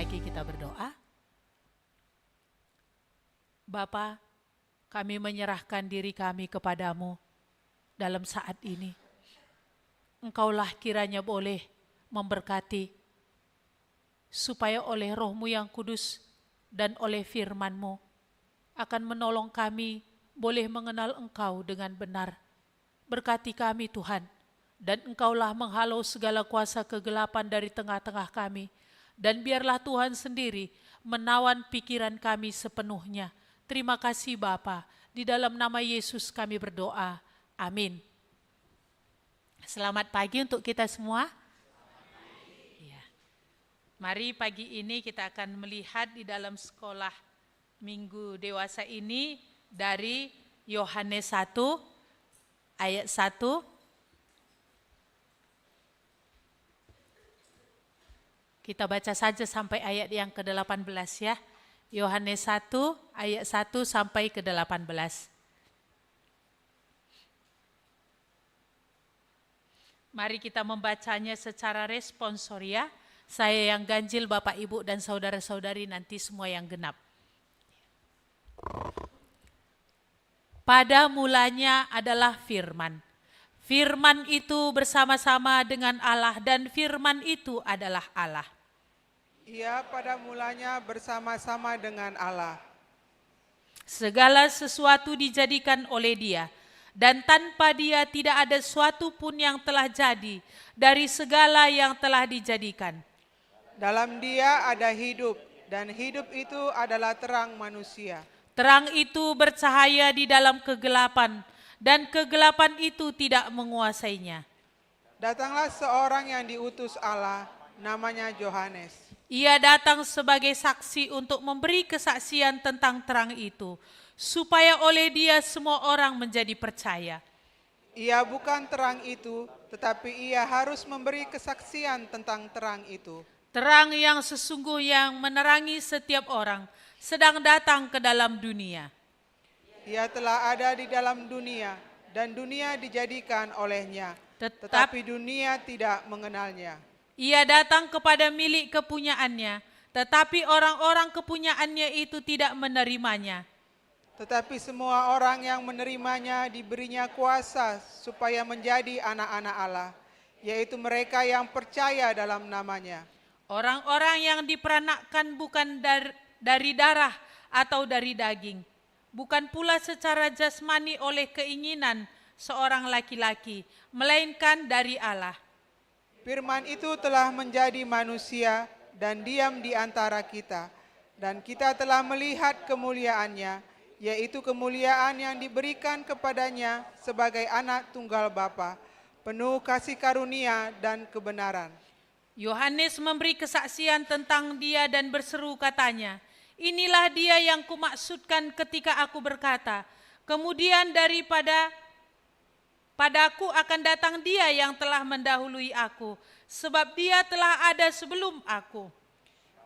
lagi kita berdoa. Bapa, kami menyerahkan diri kami kepadamu dalam saat ini. Engkaulah kiranya boleh memberkati, supaya oleh Roh-Mu yang kudus dan oleh firman-Mu akan menolong kami boleh mengenal Engkau dengan benar. Berkati kami Tuhan, dan Engkaulah menghalau segala kuasa kegelapan dari tengah-tengah kami, dan biarlah Tuhan sendiri menawan pikiran kami sepenuhnya. Terima kasih Bapa, di dalam nama Yesus kami berdoa. Amin. Selamat pagi untuk kita semua. Ya. Mari pagi ini kita akan melihat di dalam sekolah Minggu Dewasa ini dari Yohanes 1 ayat 1. Kita baca saja sampai ayat yang ke-18 ya. Yohanes 1 ayat 1 sampai ke-18. Mari kita membacanya secara responsori ya. Saya yang ganjil, Bapak, Ibu, dan saudara-saudari nanti semua yang genap. Pada mulanya adalah firman. Firman itu bersama-sama dengan Allah dan firman itu adalah Allah. Ia pada mulanya bersama-sama dengan Allah. Segala sesuatu dijadikan oleh Dia, dan tanpa Dia tidak ada suatu pun yang telah jadi dari segala yang telah dijadikan. Dalam Dia ada hidup, dan hidup itu adalah terang manusia. Terang itu bercahaya di dalam kegelapan, dan kegelapan itu tidak menguasainya. Datanglah seorang yang diutus Allah, namanya Yohanes. Ia datang sebagai saksi untuk memberi kesaksian tentang terang itu, supaya oleh Dia semua orang menjadi percaya. Ia bukan terang itu, tetapi ia harus memberi kesaksian tentang terang itu. Terang yang sesungguhnya yang menerangi setiap orang sedang datang ke dalam dunia. Ia telah ada di dalam dunia, dan dunia dijadikan olehnya, tetapi dunia tidak mengenalnya. Ia datang kepada milik kepunyaannya, tetapi orang-orang kepunyaannya itu tidak menerimanya. Tetapi semua orang yang menerimanya diberinya kuasa supaya menjadi anak-anak Allah, yaitu mereka yang percaya dalam namanya. Orang-orang yang diperanakkan bukan dari darah atau dari daging, bukan pula secara jasmani oleh keinginan seorang laki-laki, melainkan dari Allah. Firman itu telah menjadi manusia dan diam di antara kita, dan kita telah melihat kemuliaannya, yaitu kemuliaan yang diberikan kepadanya sebagai anak tunggal Bapa, penuh kasih karunia dan kebenaran. Yohanes memberi kesaksian tentang Dia dan berseru katanya, "Inilah Dia yang kumaksudkan ketika aku berkata, kemudian padaku akan datang Dia yang telah mendahului aku, sebab Dia telah ada sebelum aku."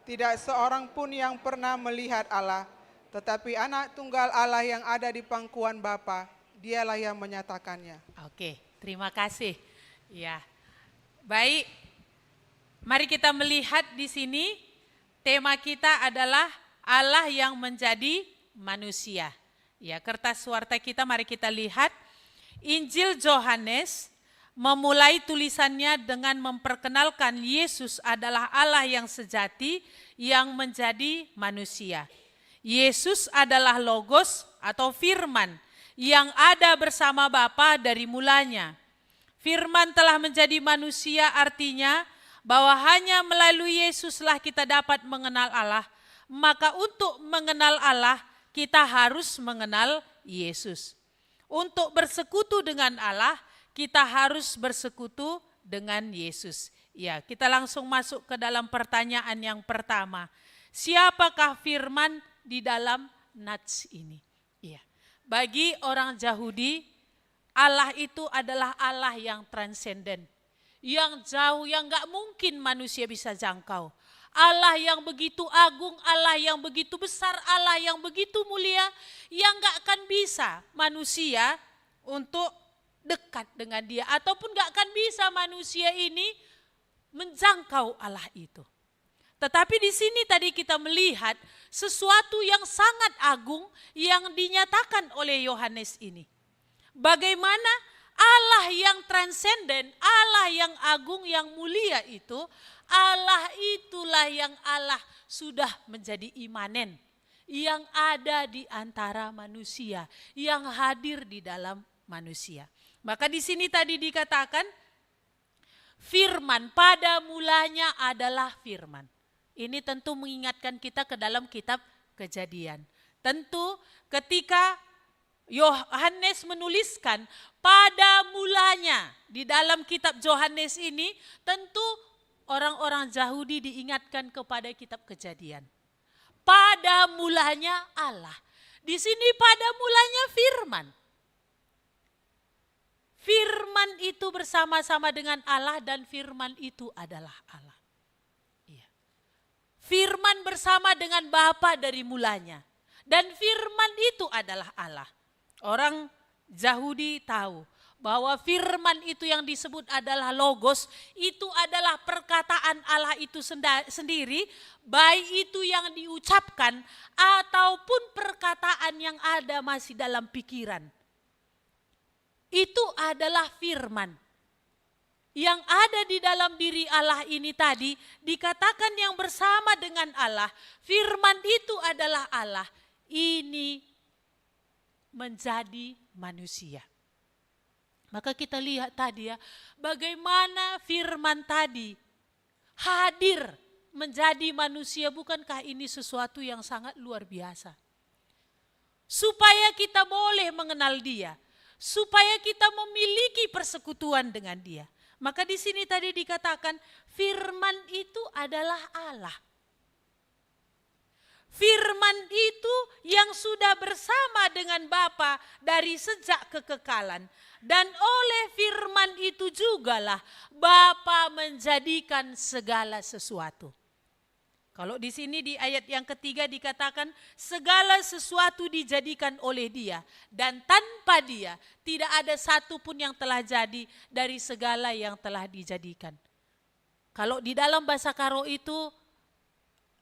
Tidak seorang pun yang pernah melihat Allah, tetapi anak tunggal Allah yang ada di pangkuan Bapa, Dialah yang menyatakannya. Oke, terima kasih. Ya, baik. Mari kita melihat di sini, tema kita adalah Allah yang menjadi manusia. Ya, kertas warta kita mari kita lihat. Injil Yohanes memulai tulisannya dengan memperkenalkan Yesus adalah Allah yang sejati yang menjadi manusia. Yesus adalah Logos atau firman yang ada bersama Bapa dari mulanya. Firman telah menjadi manusia artinya bahwa hanya melalui Yesuslah kita dapat mengenal Allah. Maka untuk mengenal Allah kita harus mengenal Yesus. Untuk bersekutu dengan Allah, kita harus bersekutu dengan Yesus. Ya, kita langsung masuk ke dalam pertanyaan yang pertama. Siapakah firman di dalam nats ini? Ya. Bagi orang Yahudi, Allah itu adalah Allah yang transenden, yang jauh, yang gak mungkin manusia bisa jangkau. Allah yang begitu agung, Allah yang begitu besar, Allah yang begitu mulia, yang gak akan bisa manusia untuk dekat dengan Dia, ataupun gak akan bisa manusia ini menjangkau Allah itu. Tetapi di sini tadi kita melihat sesuatu yang sangat agung yang dinyatakan oleh Yohanes ini. Bagaimana Allah yang transenden, Allah yang agung, yang mulia itu, Allah itulah yang Allah sudah menjadi imanen, yang ada di antara manusia, yang hadir di dalam manusia. Maka di sini tadi dikatakan firman, pada mulanya adalah firman. Ini tentu mengingatkan kita ke dalam kitab Kejadian. Tentu ketika Yohanes menuliskan pada mulanya di dalam kitab Yohanes ini, tentu orang-orang Yahudi diingatkan kepada kitab Kejadian. Pada mulanya Allah. Di sini pada mulanya firman. Firman itu bersama-sama dengan Allah dan firman itu adalah Allah. Iya. Firman bersama dengan Bapa dari mulanya. Dan firman itu adalah Allah. Orang Yahudi tahu bahwa firman itu yang disebut adalah logos, itu adalah perkataan Allah itu sendiri, baik itu yang diucapkan ataupun perkataan yang ada masih dalam pikiran. Itu adalah firman. Yang ada di dalam diri Allah ini tadi dikatakan yang bersama dengan Allah, firman itu adalah Allah. Ini menjadi manusia. Maka kita lihat tadi ya, bagaimana firman tadi hadir menjadi manusia. Bukankah ini sesuatu yang sangat luar biasa? Supaya kita boleh mengenal Dia, supaya kita memiliki persekutuan dengan Dia. Maka di sini tadi dikatakan firman itu adalah Allah. Firman itu yang sudah bersama dengan Bapa dari sejak kekekalan. Dan oleh firman itu jugalah Bapa menjadikan segala sesuatu. Kalau di sini di ayat yang ketiga dikatakan segala sesuatu dijadikan oleh Dia. Dan tanpa Dia tidak ada satu pun yang telah jadi dari segala yang telah dijadikan. Kalau di dalam bahasa Karo itu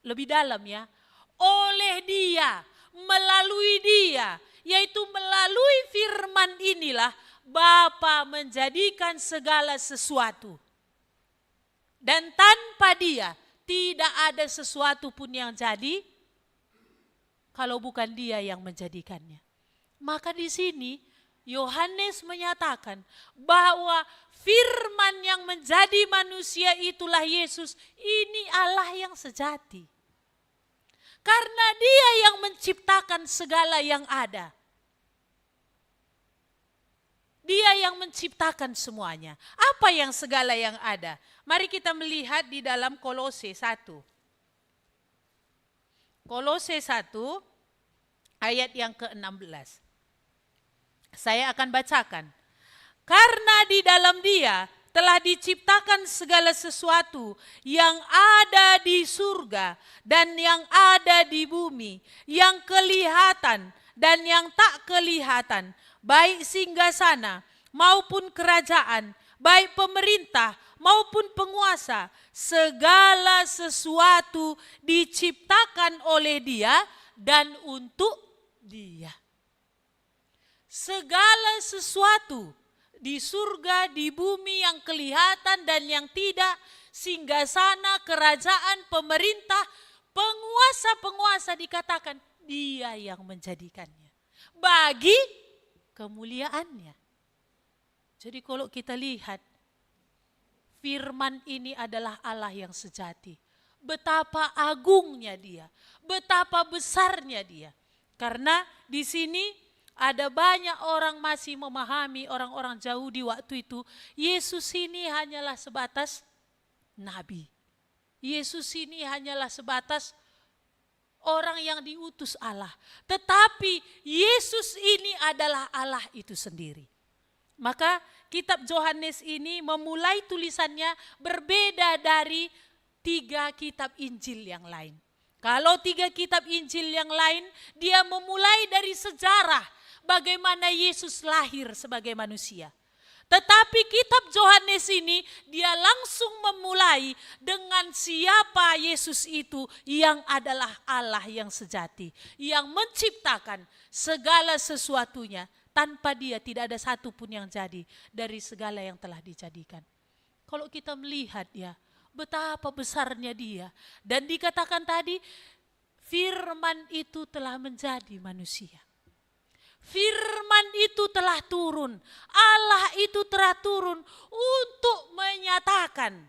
lebih dalam ya. Oleh Dia, melalui Dia, yaitu melalui firman inilah Bapa menjadikan segala sesuatu. Dan tanpa Dia tidak ada sesuatu pun yang jadi kalau bukan Dia yang menjadikannya. Maka di sini Yohanes menyatakan bahwa firman yang menjadi manusia itulah Yesus. Ini Allah yang sejati. Karena Dia yang menciptakan segala yang ada. Dia yang menciptakan semuanya. Apa yang segala yang ada? Mari kita melihat di dalam Kolose 1. Kolose 1 ayat yang ke-16. Saya akan bacakan. Karena di dalam Dia telah diciptakan segala sesuatu yang ada di surga dan yang ada di bumi, yang kelihatan dan yang tak kelihatan, baik singgasana maupun kerajaan, baik pemerintah maupun penguasa, segala sesuatu diciptakan oleh Dia dan untuk Dia. Segala sesuatu di surga, di bumi, yang kelihatan dan yang tidak, singgasana, kerajaan, pemerintah, penguasa-penguasa dikatakan Dia yang menjadikannya bagi kemuliaannya. Jadi kalau kita lihat firman ini adalah Allah yang sejati. Betapa agungnya Dia, betapa besarnya Dia. Karena di sini ada banyak orang masih memahami, orang-orang Yahudi waktu itu, Yesus ini hanyalah sebatas nabi. Yesus ini hanyalah sebatas orang yang diutus Allah. Tetapi Yesus ini adalah Allah itu sendiri. Maka kitab Yohanes ini memulai tulisannya berbeda dari 3 kitab Injil yang lain. Kalau 3 kitab Injil yang lain, dia memulai dari sejarah bagaimana Yesus lahir sebagai manusia. Tetapi kitab Yohanes ini dia langsung memulai dengan siapa Yesus itu, yang adalah Allah yang sejati, yang menciptakan segala sesuatunya. Tanpa dia tidak ada satu pun yang jadi dari segala yang telah dijadikan. Kalau kita melihat ya, betapa besarnya dia. Dan dikatakan tadi, firman itu telah menjadi manusia. Firman itu telah turun, Allah itu telah turun untuk menyatakan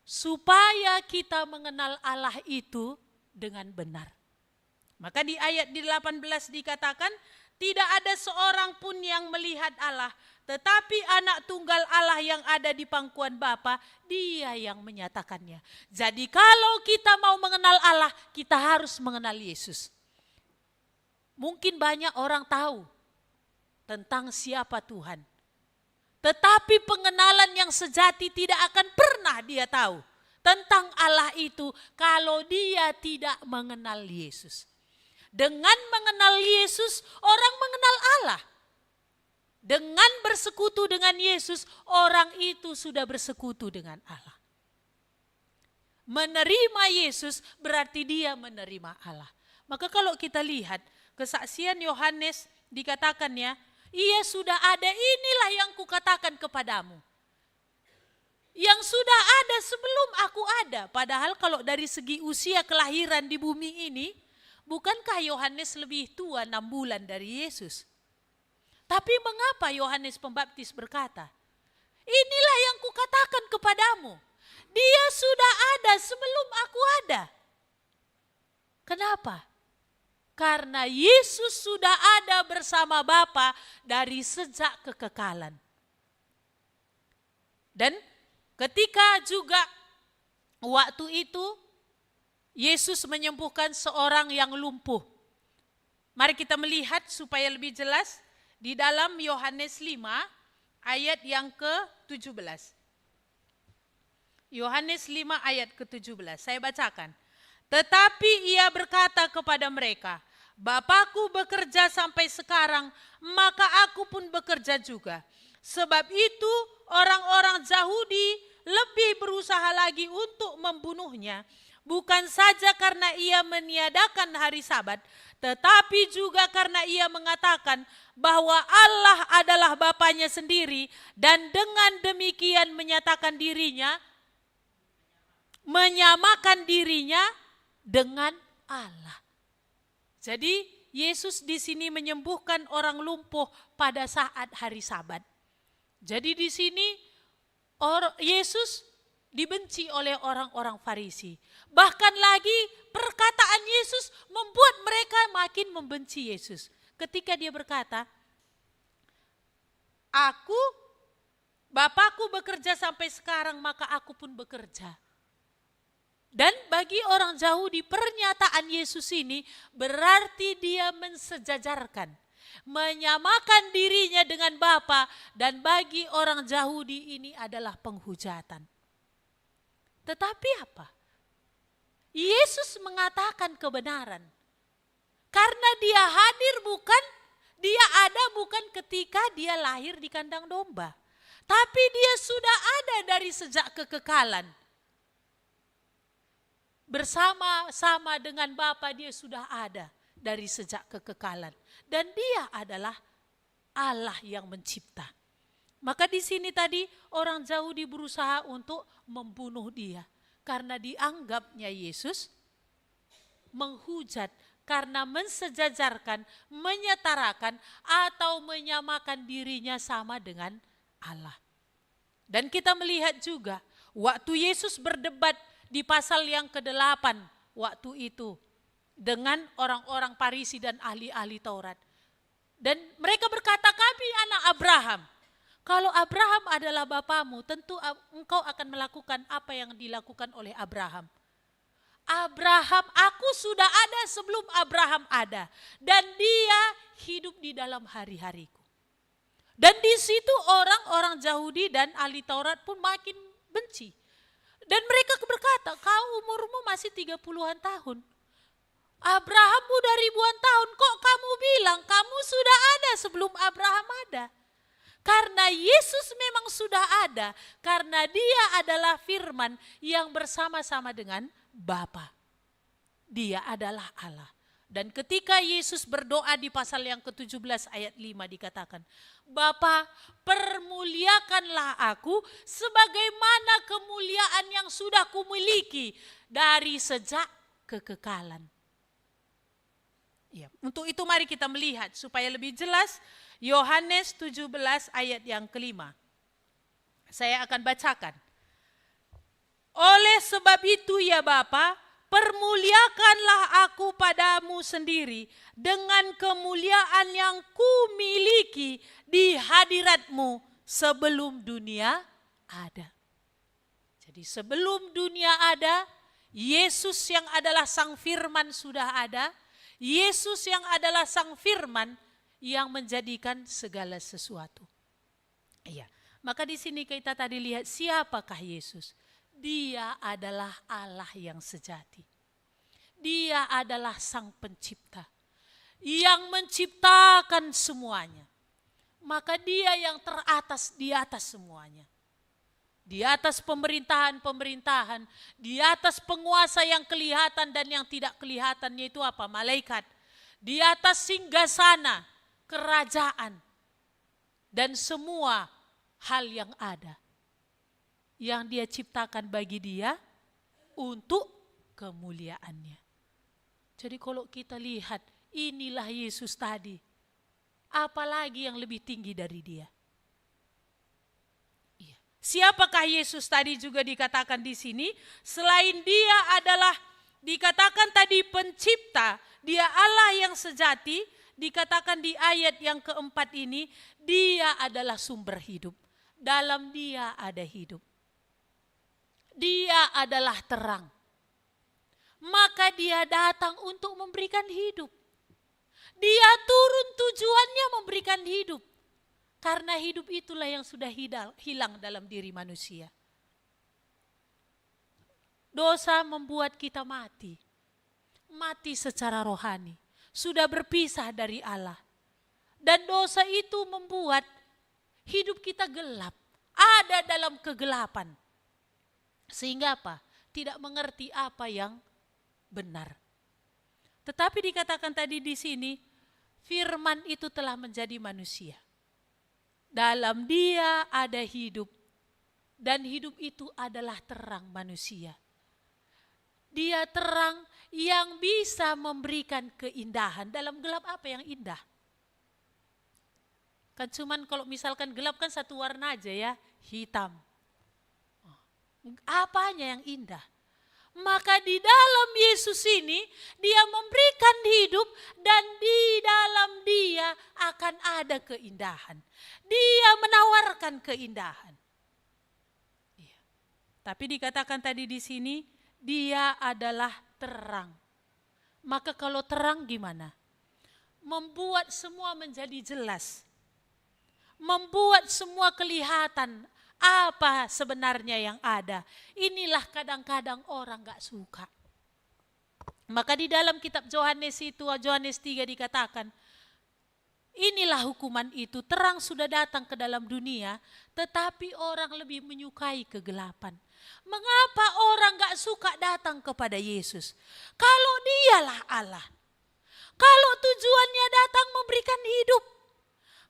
supaya kita mengenal Allah itu dengan benar. Maka di ayat 18 dikatakan, tidak ada seorang pun yang melihat Allah, tetapi anak tunggal Allah yang ada di pangkuan Bapa, dia yang menyatakannya. Jadi kalau kita mau mengenal Allah, kita harus mengenal Yesus. Mungkin banyak orang tahu tentang siapa Tuhan. Tetapi pengenalan yang sejati tidak akan pernah dia tahu tentang Allah itu kalau dia tidak mengenal Yesus. Dengan mengenal Yesus, orang mengenal Allah. Dengan bersekutu dengan Yesus, orang itu sudah bersekutu dengan Allah. Menerima Yesus berarti dia menerima Allah. Maka kalau kita lihat kesaksian Yohanes dikatakan ya, ia sudah ada, inilah yang kukatakan kepadamu. Yang sudah ada sebelum aku ada. Padahal kalau dari segi usia kelahiran di bumi ini, bukankah Yohanes lebih tua 6 bulan dari Yesus? Tapi mengapa Yohanes Pembaptis berkata, inilah yang kukatakan kepadamu. Dia sudah ada sebelum aku ada. Kenapa? Karena Yesus sudah ada bersama Bapa dari sejak kekekalan. Dan ketika juga waktu itu Yesus menyembuhkan seorang yang lumpuh. Mari kita melihat supaya lebih jelas di dalam Yohanes 5 ayat yang ke-17. Yohanes 5 ayat ke-17, saya bacakan. Tetapi ia berkata kepada mereka, Bapakku bekerja sampai sekarang, maka aku pun bekerja juga. Sebab itu orang-orang Yahudi lebih berusaha lagi untuk membunuhnya, bukan saja karena ia meniadakan hari Sabat, tetapi juga karena ia mengatakan bahwa Allah adalah Bapanya sendiri dan dengan demikian menyatakan dirinya, menyamakan dirinya dengan Allah. Jadi Yesus di sini menyembuhkan orang lumpuh pada saat hari Sabat. Jadi di sini Yesus dibenci oleh orang-orang Farisi. Bahkan lagi perkataan Yesus membuat mereka makin membenci Yesus. Ketika dia berkata, Bapakku bekerja sampai sekarang, maka aku pun bekerja. Dan bagi orang Yahudi pernyataan Yesus ini berarti dia mensejajarkan, menyamakan dirinya dengan Bapa, dan bagi orang Yahudi ini adalah penghujatan. Tetapi apa? Yesus mengatakan kebenaran. Karena dia hadir dia ada bukan ketika dia lahir di kandang domba. Tapi dia sudah ada dari sejak kekekalan. Bersama-sama dengan Bapa dia sudah ada dari sejak kekekalan. Dan dia adalah Allah yang mencipta. Maka di sini tadi orang Yahudi berusaha untuk membunuh dia. Karena dianggapnya Yesus menghujat karena mensejajarkan, menyetarakan atau menyamakan dirinya sama dengan Allah. Dan kita melihat juga waktu Yesus berdebat di pasal yang ke-8 waktu itu dengan orang-orang Farisi dan ahli-ahli Taurat. Dan mereka berkata, kami anak Abraham. Kalau Abraham adalah bapamu, tentu engkau akan melakukan apa yang dilakukan oleh Abraham. Abraham, aku sudah ada sebelum Abraham ada. Dan dia hidup di dalam hari-hariku. Dan di situ orang-orang Yahudi dan ahli Taurat pun makin benci. Dan mereka berkata, kau umurmu masih 30-an tahun. Abraham udah ribuan tahun, kok kamu bilang kamu sudah ada sebelum Abraham ada? Karena Yesus memang sudah ada, karena dia adalah firman yang bersama-sama dengan Bapa. Dia adalah Allah. Dan ketika Yesus berdoa di pasal yang ke-17 ayat 5 dikatakan, Bapa, permuliakanlah aku sebagaimana kemuliaan yang sudah kumiliki dari sejak kekekalan. Ya, untuk itu mari kita melihat supaya lebih jelas Yohanes 17 ayat yang kelima. Saya akan bacakan. Oleh sebab itu ya Bapa, permuliakanlah aku padamu sendiri dengan kemuliaan yang kumiliki di hadiratmu sebelum dunia ada. Jadi sebelum dunia ada, Yesus yang adalah Sang Firman sudah ada. Yesus yang adalah Sang Firman yang menjadikan segala sesuatu. Iya, maka di sini kita tadi lihat siapakah Yesus? Dia adalah Allah yang sejati. Dia adalah Sang Pencipta yang menciptakan semuanya. Maka dia yang teratas di atas semuanya. Di atas pemerintahan-pemerintahan, di atas penguasa yang kelihatan dan yang tidak kelihatan, yaitu apa? Malaikat. Di atas singgasana, kerajaan, dan semua hal yang ada. Yang dia ciptakan bagi dia untuk kemuliaannya. Jadi kalau kita lihat, inilah Yesus tadi. Apalagi yang lebih tinggi dari dia. Iya. Siapakah Yesus tadi juga dikatakan di sini? Selain dia adalah dikatakan tadi pencipta, dia Allah yang sejati, dikatakan di ayat yang keempat ini, dia adalah sumber hidup. Dalam dia ada hidup. Dia adalah terang. Maka dia datang untuk memberikan hidup. Dia turun tujuannya memberikan hidup. Karena hidup itulah yang sudah hilang dalam diri manusia. Dosa membuat kita mati. Mati secara rohani. Sudah berpisah dari Allah. Dan dosa itu membuat hidup kita gelap. Ada dalam kegelapan. Sehingga apa? Tidak mengerti apa yang benar. Tetapi dikatakan tadi di sini, firman itu telah menjadi manusia. Dalam dia ada hidup. Dan hidup itu adalah terang manusia. Dia terang yang bisa memberikan keindahan. Dalam gelap apa yang indah? Kan cuman kalau misalkan gelap kan satu warna aja ya, hitam. Apanya yang indah? Maka di dalam Yesus ini dia memberikan hidup dan di dalam dia akan ada keindahan. Dia menawarkan keindahan. Iya. Tapi dikatakan tadi di sini dia adalah terang. Maka kalau terang gimana? Membuat semua menjadi jelas. Membuat semua kelihatan apa sebenarnya yang ada. Inilah kadang-kadang orang gak suka. Maka di dalam kitab Yohanes itu, Yohanes 3 dikatakan, inilah hukuman itu, terang sudah datang ke dalam dunia, tetapi orang lebih menyukai kegelapan. Mengapa orang gak suka datang kepada Yesus? Kalau dialah Allah. Kalau tujuannya datang memberikan hidup.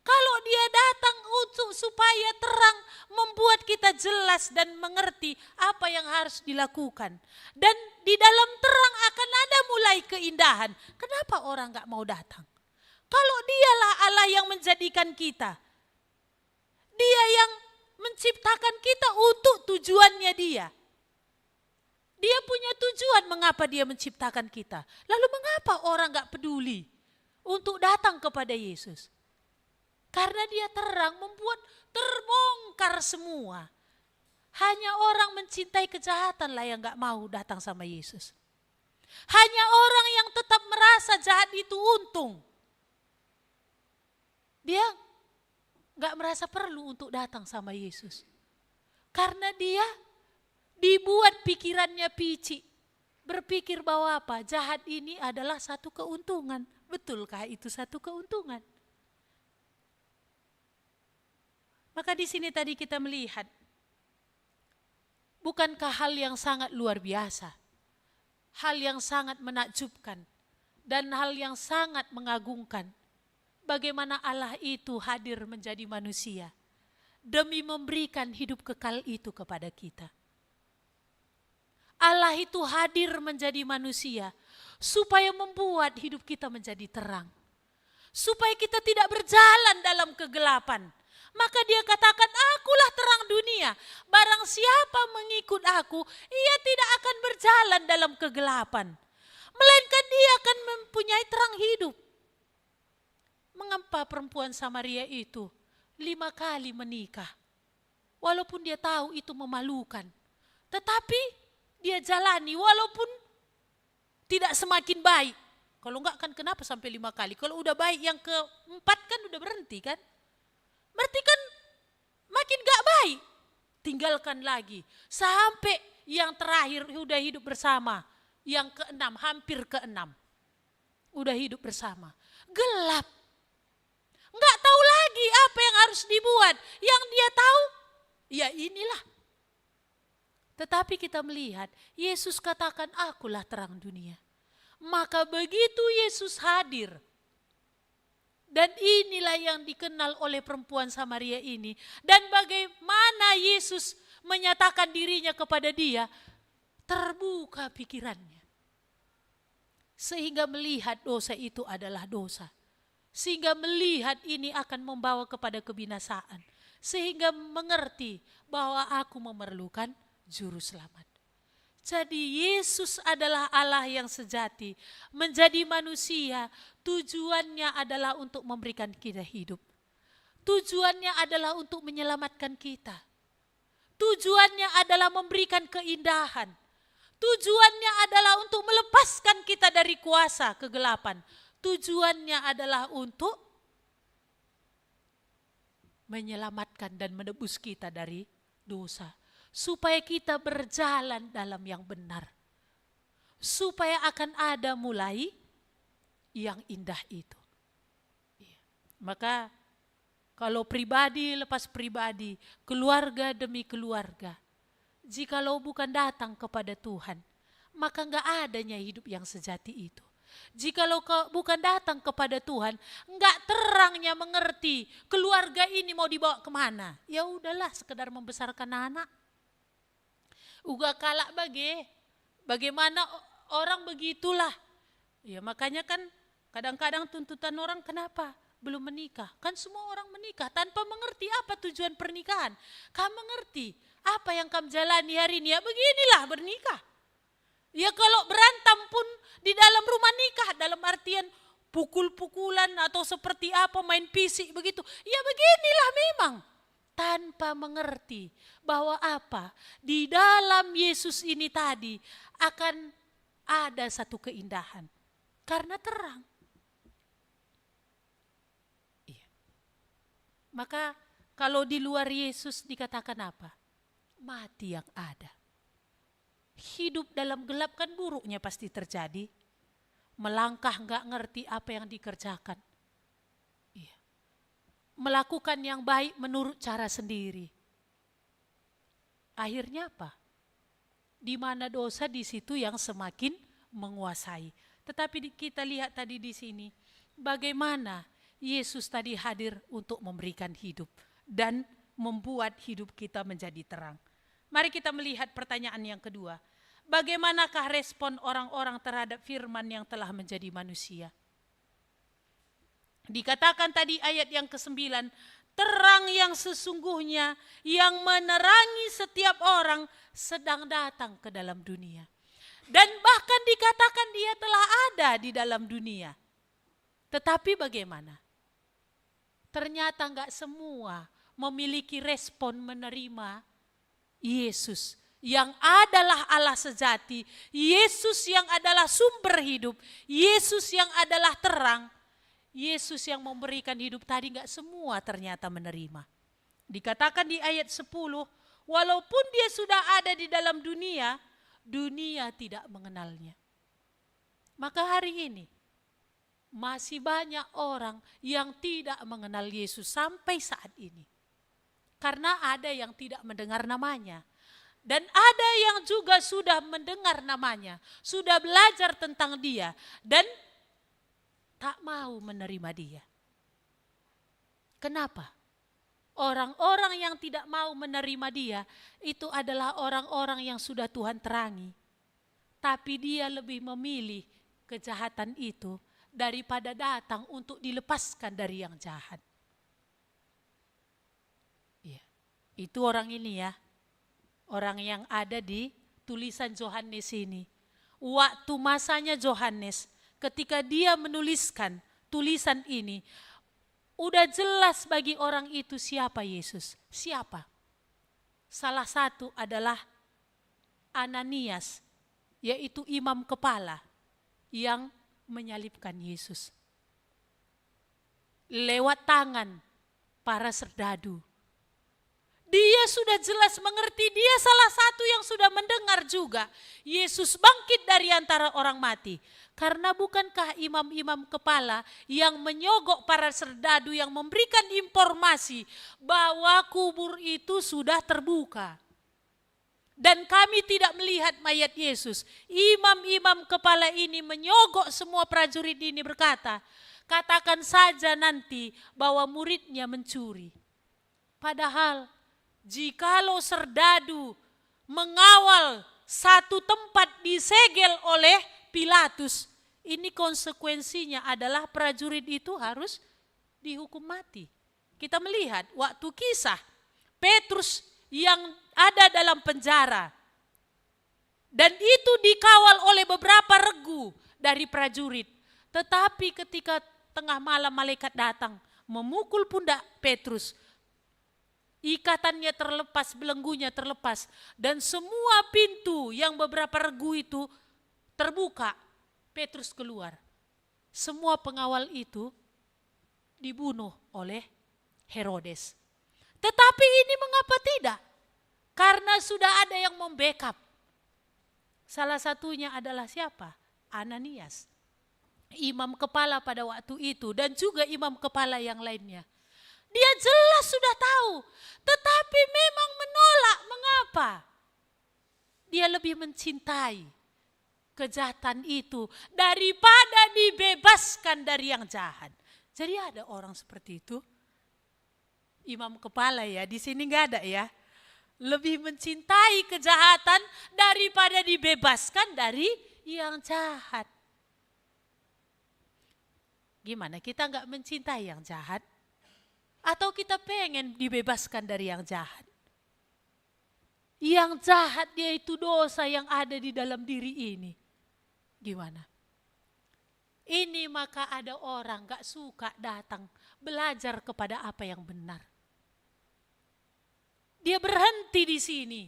Kalau dia datang untuk supaya terang membuat kita jelas dan mengerti apa yang harus dilakukan. Dan di dalam terang akan ada mulai keindahan. Kenapa orang gak mau datang? Kalau dialah Allah yang menjadikan kita. Dia yang menciptakan kita untuk tujuannya dia. Dia punya tujuan mengapa dia menciptakan kita. Lalu mengapa orang gak peduli untuk datang kepada Yesus? Karena dia terang membuat terbongkar semua. Hanya orang mencintai kejahatanlah yang gak mau datang sama Yesus. Hanya orang yang tetap merasa jahat itu untung. Dia gak merasa perlu untuk datang sama Yesus. Karena dia dibuat pikirannya picik. Berpikir bahwa apa? Jahat ini adalah satu keuntungan. Betulkah itu satu keuntungan? Maka di sini tadi kita melihat, bukankah hal yang sangat luar biasa, hal yang sangat menakjubkan, dan hal yang sangat mengagumkan, bagaimana Allah itu hadir menjadi manusia demi memberikan hidup kekal itu kepada kita. Allah itu hadir menjadi manusia supaya membuat hidup kita menjadi terang. Supaya kita tidak berjalan dalam kegelapan. Maka dia katakan, akulah terang dunia. Barang siapa mengikut aku, ia tidak akan berjalan dalam kegelapan. Melainkan dia akan mempunyai terang hidup. Mengapa perempuan Samaria itu 5 kali menikah? Walaupun dia tahu itu memalukan. Tetapi dia jalani walaupun tidak semakin baik. Kalau enggak kan kenapa sampai 5 kali? Kalau udah baik yang keempat kan udah berhenti kan? Berarti kan makin gak baik. Tinggalkan lagi. Sampai yang terakhir udah hidup bersama. Yang keenam, hampir keenam. Udah hidup bersama. Gelap. Enggak tahu lagi apa yang harus dibuat. Yang dia tahu, ya inilah. Tetapi kita melihat, Yesus katakan, akulah terang dunia. Maka begitu Yesus hadir, dan inilah yang dikenal oleh perempuan Samaria ini. Dan bagaimana Yesus menyatakan dirinya kepada dia, terbuka pikirannya. Sehingga melihat dosa itu adalah dosa. Sehingga melihat ini akan membawa kepada kebinasaan. Sehingga mengerti bahwa aku memerlukan juru selamat. Jadi Yesus adalah Allah yang sejati, menjadi manusia, tujuannya adalah untuk memberikan kita hidup. Tujuannya adalah untuk menyelamatkan kita. Tujuannya adalah memberikan keindahan. Tujuannya adalah untuk melepaskan kita dari kuasa kegelapan. Tujuannya adalah untuk menyelamatkan dan menebus kita dari dosa. Supaya kita berjalan dalam yang benar. Supaya akan ada mulai yang indah itu. Maka kalau pribadi lepas pribadi, keluarga demi keluarga, jikalau bukan datang kepada Tuhan, maka enggak adanya hidup yang sejati itu. Jikalau bukan datang kepada Tuhan, enggak terangnya mengerti keluarga ini mau dibawa kemana. Ya udahlah, sekedar membesarkan anak. Uga kalak bagaimana orang begitulah. Ya makanya kan kadang-kadang tuntutan orang, kenapa belum menikah? Kan semua orang menikah tanpa mengerti apa tujuan pernikahan. Kamu mengerti apa yang kamu jalani hari ini? Ya beginilah bernikah. Ya kalau berantem pun di dalam rumah nikah, dalam artian pukul-pukulan atau seperti apa, main fisik begitu. Ya beginilah memang. Tanpa mengerti bahwa apa di dalam Yesus ini tadi akan ada satu keindahan karena terang. Iya. Maka kalau di luar Yesus dikatakan apa? Mati yang ada. Hidup dalam gelap kan buruknya pasti terjadi. Melangkah enggak ngerti apa yang dikerjakan. Melakukan yang baik menurut cara sendiri. Akhirnya apa? Di mana dosa, di situ yang semakin menguasai. Tetapi kita lihat tadi di sini, bagaimana Yesus tadi hadir untuk memberikan hidup dan membuat hidup kita menjadi terang. Mari kita melihat pertanyaan yang kedua. Bagaimanakah respon orang-orang terhadap firman yang telah menjadi manusia? Dikatakan tadi ayat yang ke-9, terang yang sesungguhnya yang menerangi setiap orang sedang datang ke dalam dunia. Dan bahkan dikatakan dia telah ada di dalam dunia. Tetapi bagaimana? Ternyata enggak semua memiliki respon menerima Yesus yang adalah Allah sejati, Yesus yang adalah sumber hidup, Yesus yang adalah terang. Yesus yang memberikan hidup tadi enggak semua ternyata menerima. Dikatakan di ayat 10, walaupun dia sudah ada di dalam dunia, dunia tidak mengenalnya. Maka hari ini masih banyak orang yang tidak mengenal Yesus sampai saat ini. Karena ada yang tidak mendengar namanya. Dan ada yang juga sudah mendengar namanya, sudah belajar tentang dia dan tak mau menerima dia. Kenapa? Orang-orang yang tidak mau menerima dia itu adalah orang-orang yang sudah Tuhan terangi. Tapi dia lebih memilih kejahatan itu daripada datang untuk dilepaskan dari yang jahat. Ya, itu orang ini ya. Orang yang ada di tulisan Yohanes ini. Waktu masanya Yohanes, ketika dia menuliskan tulisan ini, udah jelas bagi orang itu siapa Yesus. Siapa? Salah satu adalah Ananias, yaitu imam kepala yang menyalibkan Yesus. Lewat tangan para serdadu. Dia sudah jelas mengerti, dia salah satu yang sudah mendengar juga Yesus bangkit dari antara orang mati. Karena bukankah imam-imam kepala yang menyogok para serdadu yang memberikan informasi bahwa kubur itu sudah terbuka. Dan kami tidak melihat mayat Yesus. Imam-imam kepala ini menyogok semua prajurit ini berkata, katakan saja nanti bahwa muridnya mencuri. Padahal jikalau serdadu mengawal satu tempat disegel oleh Pilatus, ini konsekuensinya adalah prajurit itu harus dihukum mati. Kita melihat waktu kisah Petrus yang ada dalam penjara dan itu dikawal oleh beberapa regu dari prajurit. Tetapi ketika tengah malam malaikat datang memukul pundak Petrus, ikatannya terlepas, belenggunya terlepas. Dan semua pintu yang beberapa regu itu terbuka. Petrus keluar. Semua pengawal itu dibunuh oleh Herodes. Tetapi ini mengapa tidak? Karena sudah ada yang membackup. Salah satunya adalah siapa? Ananias. Imam kepala pada waktu itu dan juga imam kepala yang lainnya. Dia jelas sudah tahu, tetapi memang menolak. Mengapa? Dia lebih mencintai kejahatan itu daripada dibebaskan dari yang jahat. Jadi ada orang seperti itu. Imam kepala ya, di sini nggak ada ya. Lebih mencintai kejahatan daripada dibebaskan dari yang jahat. Gimana kita nggak mencintai yang jahat? Atau kita pengen dibebaskan dari yang jahat? Yang jahat dia itu dosa yang ada di dalam diri ini. Gimana? Ini maka ada orang gak suka datang belajar kepada apa yang benar. Dia berhenti di sini.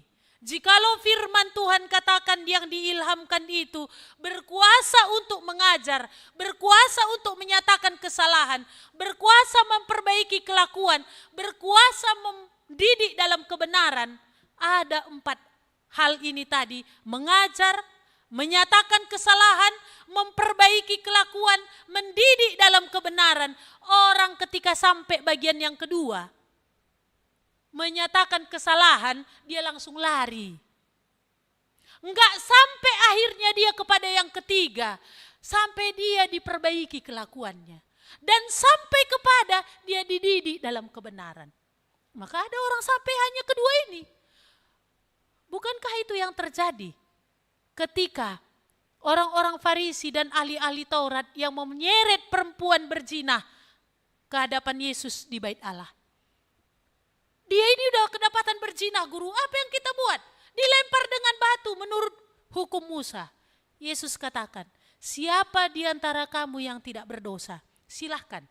Jikalau firman Tuhan katakan yang diilhamkan itu berkuasa untuk mengajar, berkuasa untuk menyatakan kesalahan, berkuasa memperbaiki kelakuan, berkuasa mendidik dalam kebenaran, ada 4 hal ini tadi: mengajar, menyatakan kesalahan, memperbaiki kelakuan, mendidik dalam kebenaran. Orang ketika sampai bagian yang kedua, menyatakan kesalahan, dia langsung lari. Enggak sampai akhirnya dia kepada yang ketiga, sampai dia diperbaiki kelakuannya. Dan sampai kepada dia dididik dalam kebenaran. Maka ada orang sampai hanya kedua ini. Bukankah itu yang terjadi ketika orang-orang Farisi dan ahli-ahli Taurat yang menyeret perempuan berzina ke hadapan Yesus di Bait Allah? Dia ini udah kedapatan berzina, guru, apa yang kita buat? Dilempar dengan batu menurut hukum Musa. Yesus katakan, siapa di antara kamu yang tidak berdosa? Silahkan.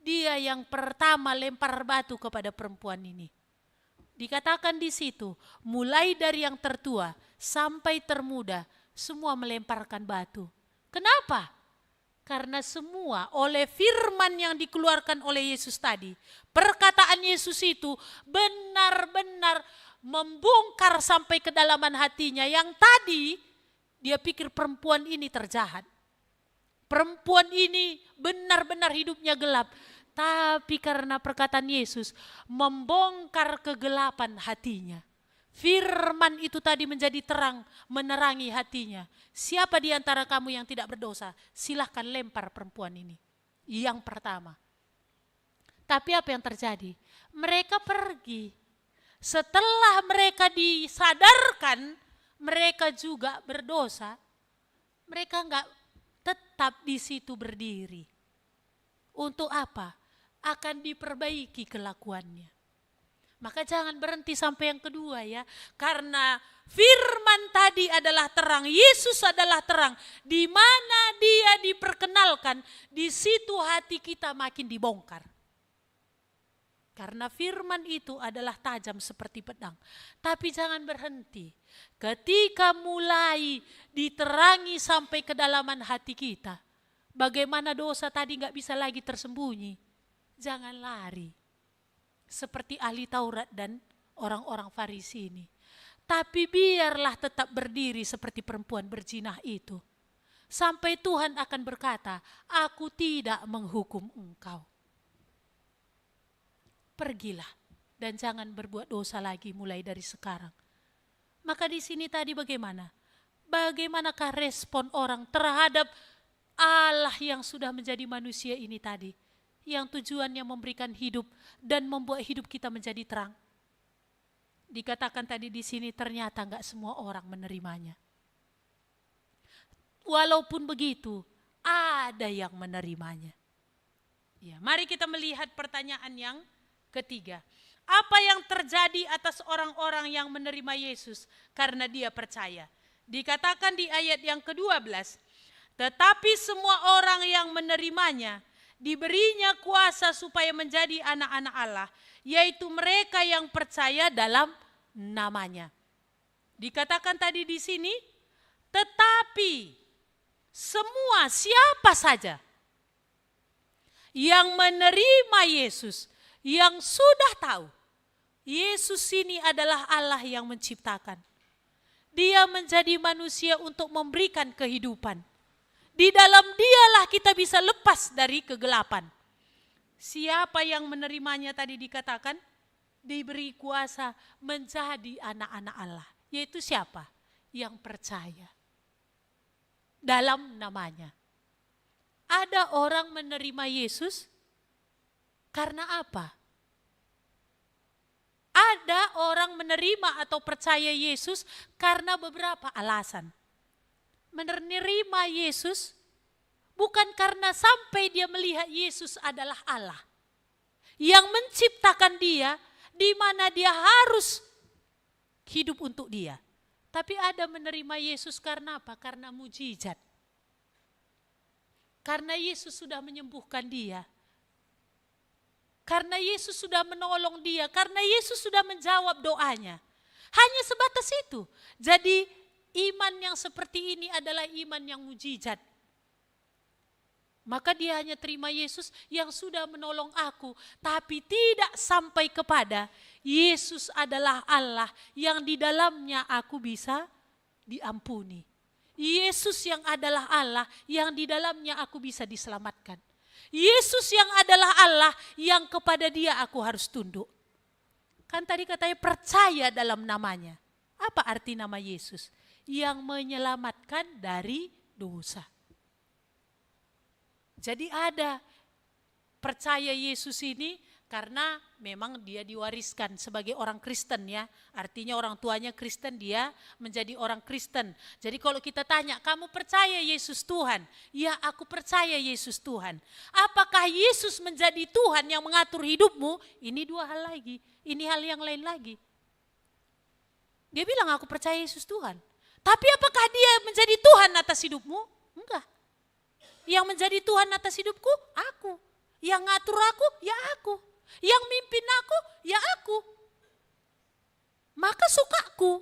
Dia yang pertama lempar batu kepada perempuan ini. Dikatakan di situ, mulai dari yang tertua sampai termuda, semua melemparkan batu. Kenapa? Karena semua oleh firman yang dikeluarkan oleh Yesus tadi, perkataan Yesus itu benar-benar membongkar sampai kedalaman hatinya. Yang tadi dia pikir perempuan ini terjahat. Perempuan ini benar-benar hidupnya gelap. Tapi karena perkataan Yesus membongkar kegelapan hatinya. Firman itu tadi menjadi terang, menerangi hatinya. Siapa di antara kamu yang tidak berdosa? Silahkan lempar perempuan ini. Yang pertama. Tapi apa yang terjadi? Mereka pergi. Setelah mereka disadarkan, mereka juga berdosa. Mereka enggak tetap di situ berdiri. Untuk apa? Akan diperbaiki kelakuannya. Maka jangan berhenti sampai yang kedua ya. Karena firman tadi adalah terang, Yesus adalah terang. Di mana dia diperkenalkan, di situ hati kita makin dibongkar. Karena firman itu adalah tajam seperti pedang. Tapi jangan berhenti. Ketika mulai diterangi sampai kedalaman hati kita. Bagaimana dosa tadi gak bisa lagi tersembunyi. Jangan lari. Seperti ahli Taurat dan orang-orang Farisi ini. Tapi biarlah tetap berdiri seperti perempuan berzinah itu. Sampai Tuhan akan berkata, aku tidak menghukum engkau. Pergilah dan jangan berbuat dosa lagi mulai dari sekarang. Maka di sini tadi bagaimana? Bagaimanakah respon orang terhadap Allah yang sudah menjadi manusia ini tadi? Yang tujuannya memberikan hidup dan membuat hidup kita menjadi terang. Dikatakan tadi di sini ternyata enggak semua orang menerimanya. Walaupun begitu, ada yang menerimanya. Ya, mari kita melihat pertanyaan yang ketiga. Apa yang terjadi atas orang-orang yang menerima Yesus karena dia percaya? Dikatakan di ayat yang ke-12, tetapi semua orang yang menerimanya diberinya kuasa supaya menjadi anak-anak Allah, yaitu mereka yang percaya dalam namanya. Dikatakan tadi di sini, tetapi semua siapa saja yang menerima Yesus, yang sudah tahu Yesus ini adalah Allah yang menciptakan. Dia menjadi manusia untuk memberikan kehidupan. Di dalam dialah kita bisa lepas dari kegelapan. Siapa yang menerimanya tadi dikatakan? Diberi kuasa menjadi anak-anak Allah. Yaitu siapa? Yang percaya. Dalam namanya. Ada orang menerima Yesus karena apa? Ada orang menerima atau percaya Yesus karena beberapa alasan. Menerima Yesus bukan karena sampai dia melihat Yesus adalah Allah yang menciptakan dia, di mana dia harus hidup untuk dia. Tapi ada menerima Yesus karena apa? Karena mujizat. Karena Yesus sudah menyembuhkan dia. Karena Yesus sudah menolong dia. Karena Yesus sudah menjawab doanya. Hanya sebatas itu. Jadi iman yang seperti ini adalah iman yang mujizat. Maka dia hanya terima Yesus yang sudah menolong aku. Tapi tidak sampai kepada Yesus adalah Allah yang di dalamnya aku bisa diampuni. Yesus yang adalah Allah yang di dalamnya aku bisa diselamatkan. Yesus yang adalah Allah yang kepada dia aku harus tunduk. Kan tadi katanya percaya dalam namanya. Apa arti nama Yesus? Yang menyelamatkan dari dosa. Jadi ada percaya Yesus ini karena memang dia diwariskan sebagai orang Kristen ya. Artinya orang tuanya Kristen, dia menjadi orang Kristen. Jadi kalau kita tanya, kamu percaya Yesus Tuhan? Ya, aku percaya Yesus Tuhan. Apakah Yesus menjadi Tuhan yang mengatur hidupmu? Ini dua hal lagi. Ini hal yang lain lagi. Dia bilang aku percaya Yesus Tuhan. Tapi apakah dia menjadi Tuhan atas hidupmu? Enggak. Yang menjadi Tuhan atas hidupku, aku. Yang ngatur aku, ya aku. Yang mimpin aku, ya aku. Maka sukaku.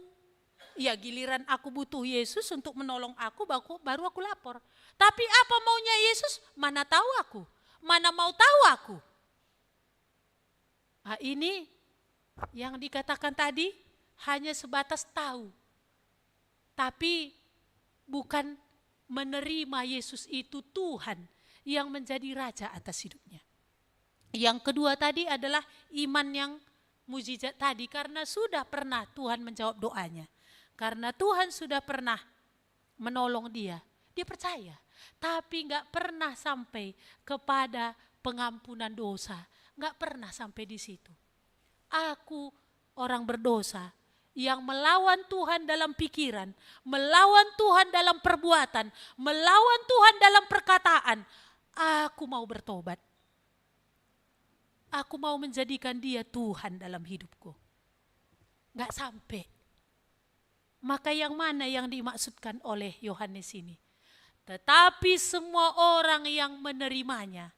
Ya giliran aku butuh Yesus untuk menolong aku, baru aku lapor. Tapi apa maunya Yesus? Mana tahu aku. Mana mau tahu aku. Nah, ini yang dikatakan tadi hanya sebatas tahu. Tapi bukan menerima Yesus itu Tuhan yang menjadi raja atas hidupnya. Yang kedua tadi adalah iman yang mujizat tadi, karena sudah pernah Tuhan menjawab doanya. Karena Tuhan sudah pernah menolong dia percaya. Tapi nggak pernah sampai kepada pengampunan dosa, nggak pernah sampai di situ. Aku orang berdosa yang melawan Tuhan dalam pikiran, melawan Tuhan dalam perbuatan, melawan Tuhan dalam perkataan. Aku mau bertobat. Aku mau menjadikan dia Tuhan dalam hidupku. Nggak sampai. Maka yang mana yang dimaksudkan oleh Yohanes ini? Tetapi semua orang yang menerimanya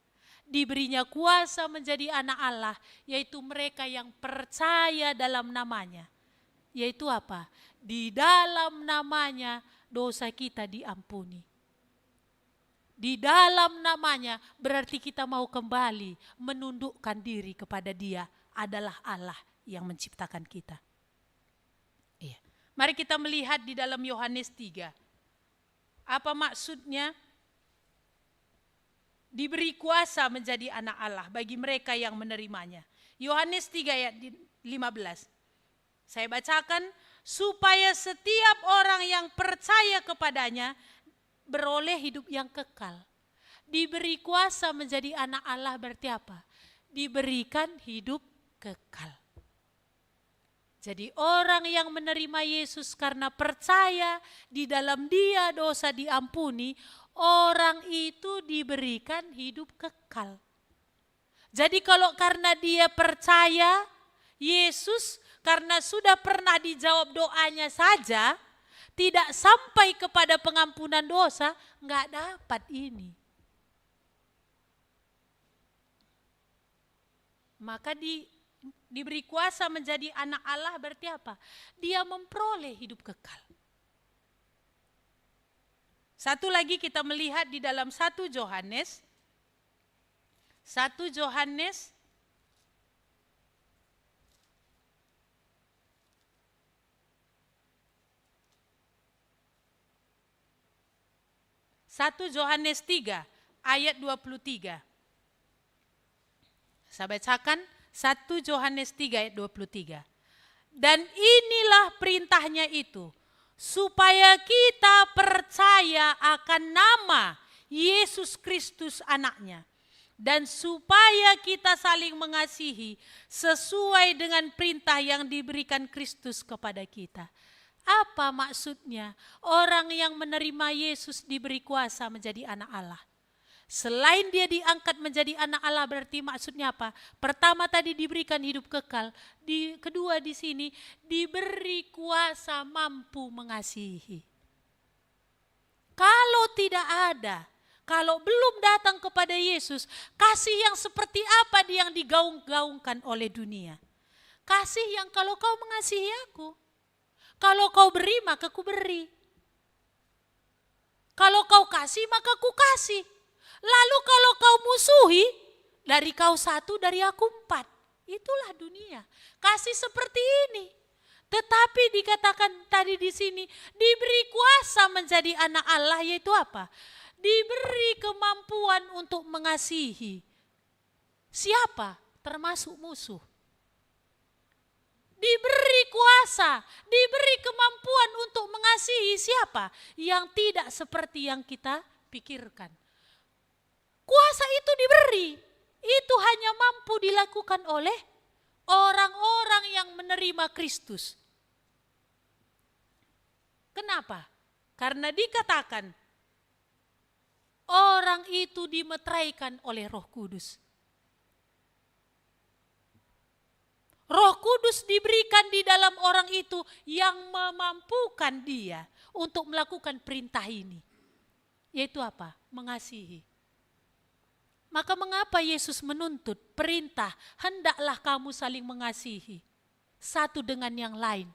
diberinya kuasa menjadi anak Allah, yaitu mereka yang percaya dalam namanya. Yaitu apa? Di dalam namanya dosa kita diampuni. Di dalam namanya berarti kita mau kembali menundukkan diri kepada Dia adalah Allah yang menciptakan kita. Iya. Mari kita melihat di dalam Yohanes 3. Apa maksudnya? Diberi kuasa menjadi anak Allah bagi mereka yang menerimanya. Yohanes 3 ayat 15. Saya bacakan, supaya setiap orang yang percaya kepadanya beroleh hidup yang kekal. Diberi kuasa menjadi anak Allah berarti apa? Diberikan hidup kekal. Jadi orang yang menerima Yesus karena percaya di dalam Dia dosa diampuni, orang itu diberikan hidup kekal. Jadi kalau karena dia percaya Yesus, karena sudah pernah dijawab doanya saja, tidak sampai kepada pengampunan dosa, nggak dapat ini. Maka diberi kuasa menjadi anak Allah berarti apa? Dia memperoleh hidup kekal. Satu lagi kita melihat di dalam 1 Yohanes 1 Yohanes 3 ayat 23. Saya bacakan 1 Yohanes 3 ayat 23. Dan inilah perintahnya itu, supaya kita percaya akan nama Yesus Kristus anaknya. Dan supaya kita saling mengasihi sesuai dengan perintah yang diberikan Kristus kepada kita. Apa maksudnya? Orang yang menerima Yesus diberi kuasa menjadi anak Allah. Selain dia diangkat menjadi anak Allah berarti maksudnya apa? Pertama tadi diberikan hidup kekal. Kedua di sini diberi kuasa mampu mengasihi. Kalau tidak ada, kalau belum datang kepada Yesus, kasih yang seperti apa yang digaung-gaungkan oleh dunia? Kasih yang kalau kau mengasihi aku, kalau kau beri maka ku beri. Kalau kau kasih maka ku kasih. Lalu kalau kau musuhi, dari kau 1 dari aku 4. Itulah dunia. Kasih seperti ini. Tetapi dikatakan tadi di sini diberi kuasa menjadi anak Allah, yaitu apa? Diberi kemampuan untuk mengasihi. Siapa? Termasuk musuh. Diberi kuasa, diberi kemampuan untuk mengasihi siapa? Yang tidak seperti yang kita pikirkan. Kuasa itu diberi, itu hanya mampu dilakukan oleh orang-orang yang menerima Kristus. Kenapa? Karena dikatakan orang itu dimeteraikan oleh Roh Kudus. Roh Kudus diberikan di dalam orang itu yang memampukan dia untuk melakukan perintah ini. Yaitu apa? Mengasihi. Maka mengapa Yesus menuntut perintah, hendaklah kamu saling mengasihi satu dengan yang lain.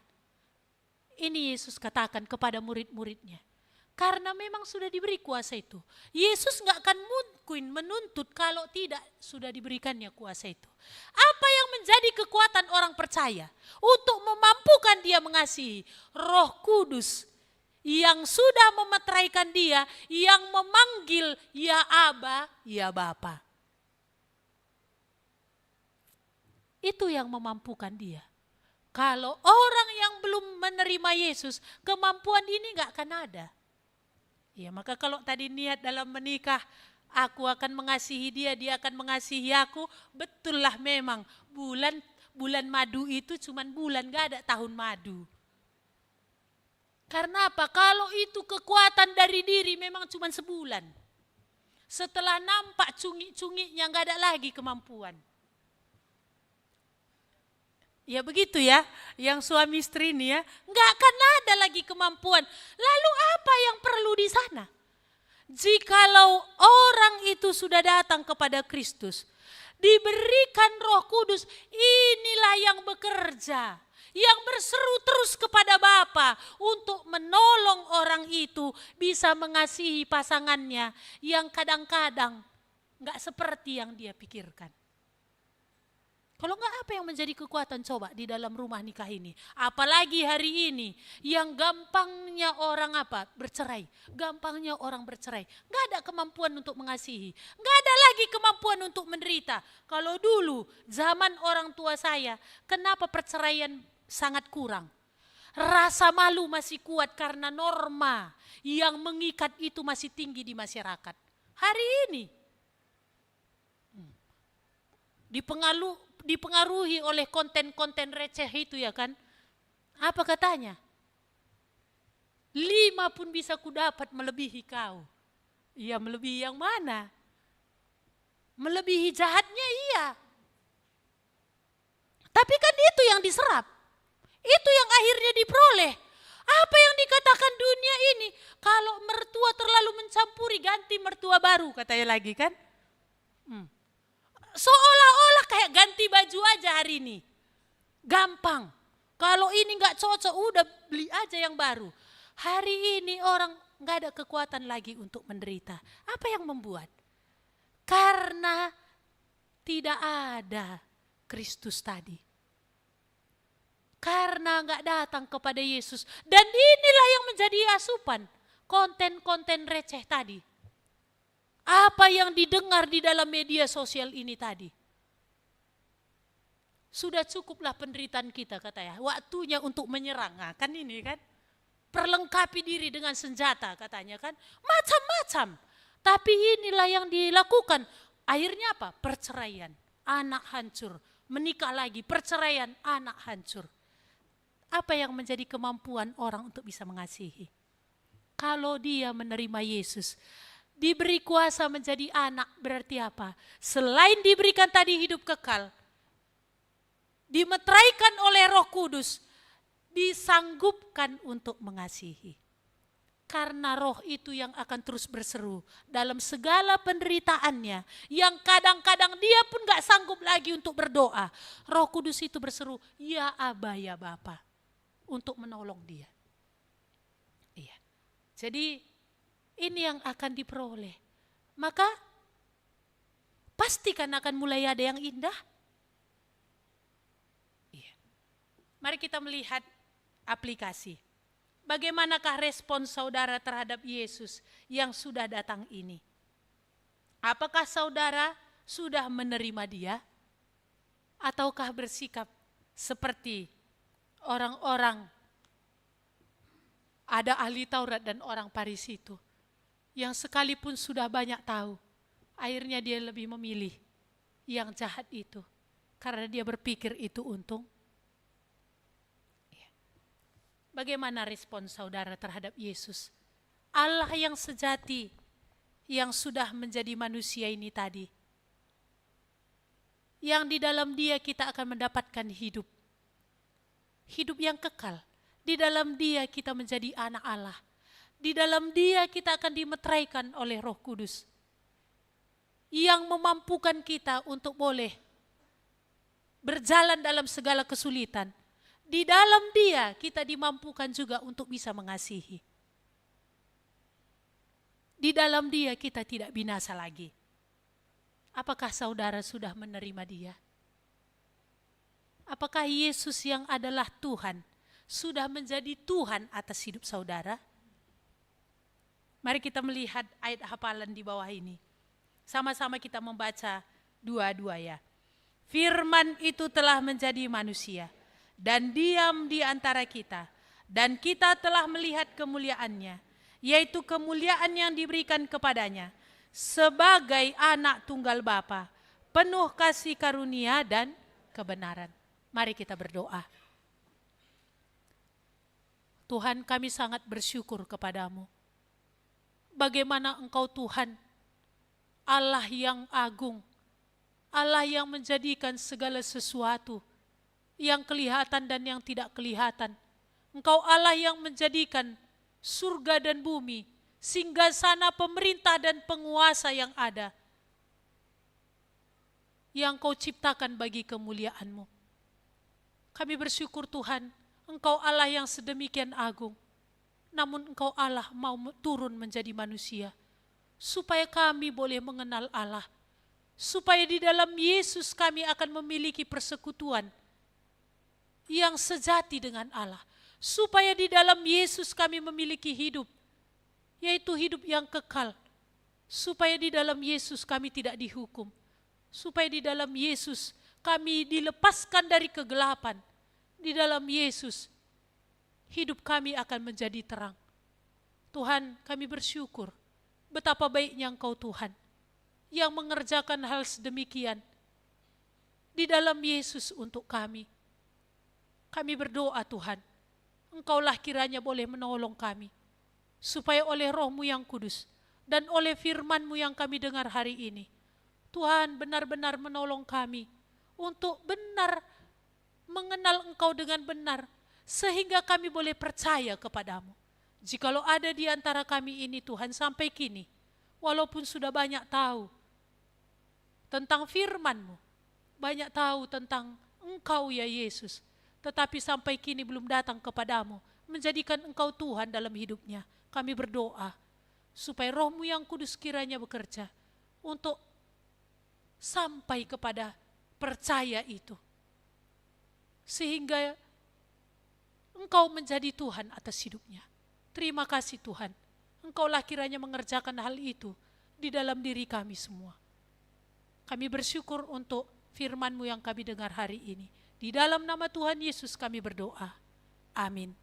Ini Yesus katakan kepada murid-muridnya. Karena memang sudah diberi kuasa itu. Yesus gak akan mungkin menuntut kalau tidak sudah diberikannya kuasa itu. Apa yang menjadi kekuatan orang percaya untuk memampukan dia mengasihi? Roh Kudus yang sudah memeteraikan dia, yang memanggil ya Aba, ya Bapa. Itu yang memampukan dia. Kalau orang yang belum menerima Yesus, kemampuan ini nggak akan ada. Ya, maka kalau tadi niat dalam menikah, aku akan mengasihi dia, dia akan mengasihi aku, betul lah memang bulan madu itu cuman bulan, nggak ada tahun madu. Karena apa? Kalau itu kekuatan dari diri memang cuma sebulan. Setelah nampak cungik-cungiknya nggak ada lagi kemampuan. Ya begitu ya, yang suami istri ini ya, nggak akan ada lagi kemampuan. Lalu apa yang perlu di sana? Jikalau orang itu sudah datang kepada Kristus, diberikan Roh Kudus, inilah yang bekerja, yang berseru terus kepada Bapa untuk menolong orang itu bisa mengasihi pasangannya yang kadang-kadang nggak seperti yang dia pikirkan. Kalau enggak, apa yang menjadi kekuatan coba di dalam rumah nikah ini? Apalagi hari ini yang gampangnya orang apa? Bercerai. Gampangnya orang bercerai. Enggak ada kemampuan untuk mengasihi. Enggak ada lagi kemampuan untuk menderita. Kalau dulu zaman orang tua saya, kenapa perceraian sangat kurang? Rasa malu masih kuat karena norma yang mengikat itu masih tinggi di masyarakat. Hari ini dipengaruhi oleh konten-konten receh itu ya kan. Apa katanya? 5 pun bisa kudapat melebihi kau. Iya, melebihi yang mana? Melebihi jahatnya iya. Tapi kan itu yang diserap. Itu yang akhirnya diperoleh. Apa yang dikatakan dunia ini? Kalau mertua terlalu mencampuri, ganti mertua baru katanya lagi kan. Seolah-olah kayak ganti baju aja hari ini. Gampang. Kalau ini nggak cocok, udah beli aja yang baru. Hari ini orang nggak ada kekuatan lagi untuk menderita. Apa yang membuat? Karena tidak ada Kristus tadi. Karena nggak datang kepada Yesus. Dan inilah yang menjadi asupan. Konten-konten receh tadi. Apa yang didengar di dalam media sosial ini tadi. Sudah cukuplah penderitaan kita katanya. Waktunya untuk menyerang. Nah, kan ini kan. Perlengkapi diri dengan senjata katanya kan. Macam-macam. Tapi inilah yang dilakukan. Akhirnya apa? Perceraian. Anak hancur. Menikah lagi. Perceraian. Anak hancur. Apa yang menjadi kemampuan orang untuk bisa mengasihi? Kalau dia menerima Yesus. Diberi kuasa menjadi anak berarti apa? Selain diberikan tadi hidup kekal, dimeteraikan oleh Roh Kudus, disanggupkan untuk mengasihi. Karena roh itu yang akan terus berseru dalam segala penderitaannya, yang kadang-kadang dia pun gak sanggup lagi untuk berdoa. Roh Kudus itu berseru, ya Aba ya Bapa, untuk menolong dia. Iya. Jadi ini yang akan diperoleh. Maka pastikan akan mulai ada yang indah. Iya. Mari kita melihat aplikasi. Bagaimanakah respon saudara terhadap Yesus yang sudah datang ini? Apakah saudara sudah menerima dia? Ataukah bersikap seperti orang-orang, ada ahli Taurat dan orang Farisi itu, yang sekalipun sudah banyak tahu, akhirnya dia lebih memilih yang jahat itu, karena dia berpikir itu untung. Bagaimana respon saudara terhadap Yesus? Allah yang sejati, yang sudah menjadi manusia ini tadi. Yang di dalam dia kita akan mendapatkan hidup. Hidup yang kekal. Di dalam dia kita menjadi anak Allah. Di dalam dia kita akan dimeteraikan oleh Roh Kudus. Yang memampukan kita untuk boleh berjalan dalam segala kesulitan. Di dalam dia kita dimampukan juga untuk bisa mengasihi. Di dalam dia kita tidak binasa lagi. Apakah saudara sudah menerima dia? Apakah Yesus yang adalah Tuhan sudah menjadi Tuhan atas hidup saudara? Mari kita melihat ayat hafalan di bawah ini. Sama-sama kita membaca dua-dua ya. Firman itu telah menjadi manusia dan diam di antara kita. Dan kita telah melihat kemuliaannya, yaitu kemuliaan yang diberikan kepadanya sebagai anak tunggal Bapa, penuh kasih karunia dan kebenaran. Mari kita berdoa. Tuhan, kami sangat bersyukur kepadamu. Bagaimana Engkau Tuhan, Allah yang agung, Allah yang menjadikan segala sesuatu yang kelihatan dan yang tidak kelihatan. Engkau Allah yang menjadikan surga dan bumi, singgasana pemerintah dan penguasa yang ada, yang Kau ciptakan bagi kemuliaan-Mu. Kami bersyukur Tuhan, Engkau Allah yang sedemikian agung, namun Engkau Allah mau turun menjadi manusia, supaya kami boleh mengenal Allah, supaya di dalam Yesus kami akan memiliki persekutuan yang sejati dengan Allah, supaya di dalam Yesus kami memiliki hidup, yaitu hidup yang kekal, supaya di dalam Yesus kami tidak dihukum, supaya di dalam Yesus kami dilepaskan dari kegelapan, di dalam Yesus hidup kami akan menjadi terang. Tuhan, kami bersyukur betapa baiknya Engkau Tuhan, yang mengerjakan hal sedemikian di dalam Yesus untuk kami. Kami berdoa Tuhan, Engkaulah kiranya boleh menolong kami, supaya oleh Roh-Mu yang kudus dan oleh firman-Mu yang kami dengar hari ini, Tuhan benar-benar menolong kami untuk benar mengenal Engkau dengan benar, sehingga kami boleh percaya kepadamu. Jikalau ada di antara kami ini Tuhan sampai kini, walaupun sudah banyak tahu tentang firman-Mu, banyak tahu tentang Engkau ya Yesus, tetapi sampai kini belum datang kepadamu, menjadikan Engkau Tuhan dalam hidupnya. Kami berdoa, supaya Roh-Mu yang kudus kiranya bekerja, untuk sampai kepada percaya itu. Sehingga Engkau menjadi Tuhan atas hidupnya. Terima kasih Tuhan, Engkaulah kiranya mengerjakan hal itu di dalam diri kami semua. Kami bersyukur untuk firman-Mu yang kami dengar hari ini. Di dalam nama Tuhan Yesus kami berdoa. Amin.